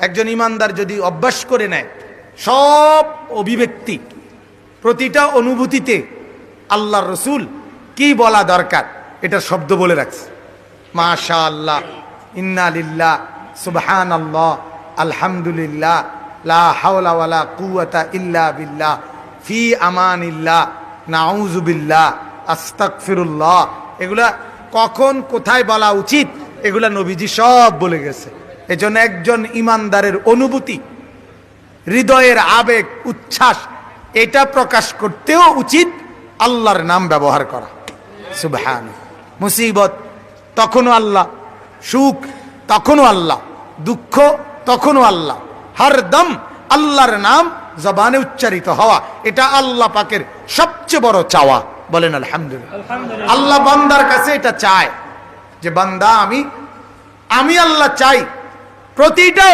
একজন ইমানদার যদি অভ্যাস করে নেয় সব অভিব্যক্তি, প্রতিটা অনুভূতিতে আল্লাহর রসুল কি বলা দরকার এটা শব্দ বলে রাখছে। মাশাআল্লাহ, ইন্না লিল্লাহ, সুবহানাল্লাহ, আলহামদুলিল্লাহ, লা হাওলা ওয়ালা কুওয়াতা ইল্লা বিল্লাহ, ফি আমানিল্লাহ, নাউযু বিল্লাহ, আস্তাগফিরুল্লাহ। এগুলা কখন কোথায় বলা উচিত এগুলা নবীজি সব বলে গেছে। এজন্য একজন ইমানদারের অনুভূতি, হৃদয়ের আবেগ, উচ্ছ্বাস এটা প্রকাশ করতেও উচিত আল্লাহর নাম ব্যবহার করা। সুবহান। মুসিবত তখনও আল্লাহ, সুখ তখনও আল্লাহ, দুঃখ তখনও আল্লাহ। হরদম আল্লাহর নাম জবানে উচ্চারিত হওয়া এটা আল্লাহ পাকের সবচেয়ে বড় চাওয়া। বলেন আলহামদুলিল্লাহ। আল্লাহ বান্দার কাছে এটা চায় যে বান্দা আমি আল্লাহ চাই প্রতিটা